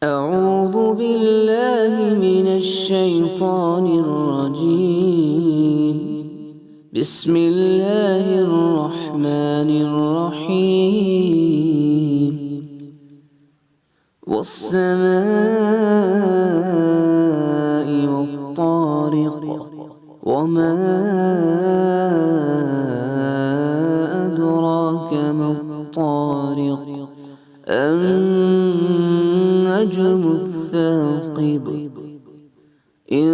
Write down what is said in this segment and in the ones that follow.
अऊज़ु बिल्लाहि मिनश शैतानिर रजीम। बिस्मिल्लाहिर रहमानिर रहीम। वस्समाइ वत्तारिक़ वमा अदराक मत्तारिक़ अन्नजुमु الثاقب إن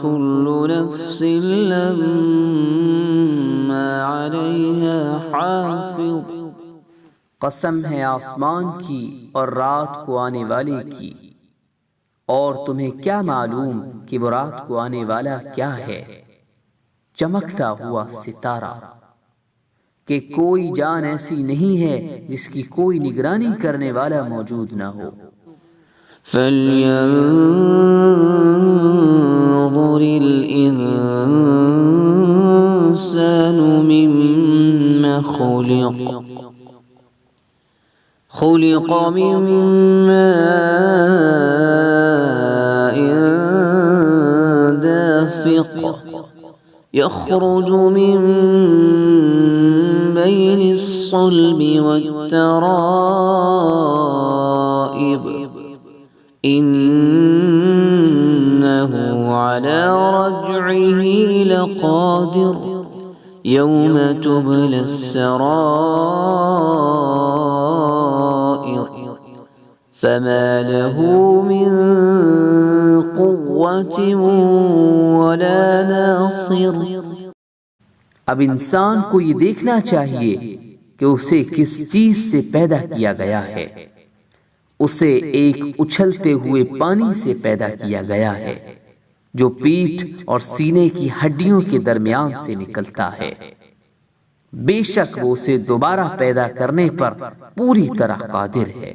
كل نفس لما عليها حافظ। कसम है आसमान की और रात को आने वाले की, और तुम्हें क्या मालूम कि वो रात को आने वाला क्या है। चमकता हुआ सितारा, कि कोई जान ऐसी नहीं है जिसकी कोई निगरानी करने वाला मौजूद न हो। फल्यंज़ुरिल इंसानु मिम्मा खुलिक़। खुलिक़ मिन माइन दाफ़िक़ यख़रुजु मिन बैन الصلب والترائب إنه على رجعه لقادر يوم تبلى السرائر فما له من قوة ولا ناصر। अब इंसान को ये देखना चाहिए कि उसे किस चीज से पैदा किया गया है। उसे एक उछलते हुए पानी से पैदा किया गया है जो पीठ और सीने की हड्डियों के दरमियान से निकलता है। बेशक वो उसे दोबारा पैदा करने पर पूरी तरह कादिर है।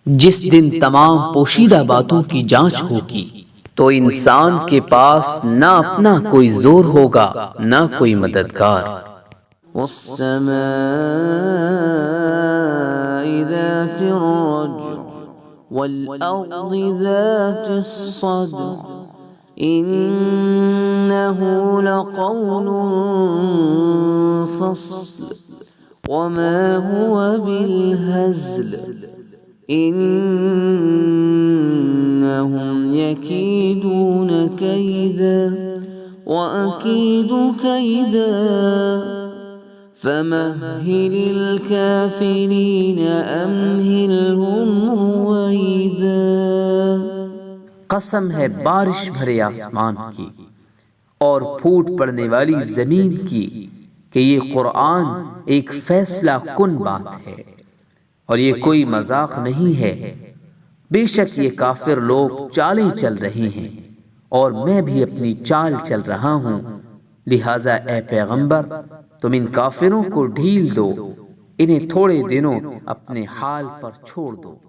जिस दिन तमाम पोशीदा बातों की जांच होगी तो इंसान के पास ना अपना कोई जोर होगा ना कोई मददगार। वस्समाइ ज़ातिर रज्अ वल्अर्दि ज़ातिस सद्अ इन्नहु लक़ौलुन फ़स्ल वमा हुवा बिलहज़्ल इन्नहुम यकीदून कैदा वअकीदु कैदा फमह्हिलिल काफिरीन अम्हिलहुम रुवैदा। कसम है बारिश भरे आसमान की और फूट पड़ने वाली जमीन की कि ये कुरान एक फैसला कुन बात है और ये कोई मजाक नहीं है। बेशक ये काफिर लोग चालें चल रहे हैं और मैं भी अपनी चाल चल रहा हूँ। लिहाजा ए पैगंबर, तुम इन काफिरों को ढील दो, इन्हें थोड़े दिनों अपने हाल पर छोड़ दो।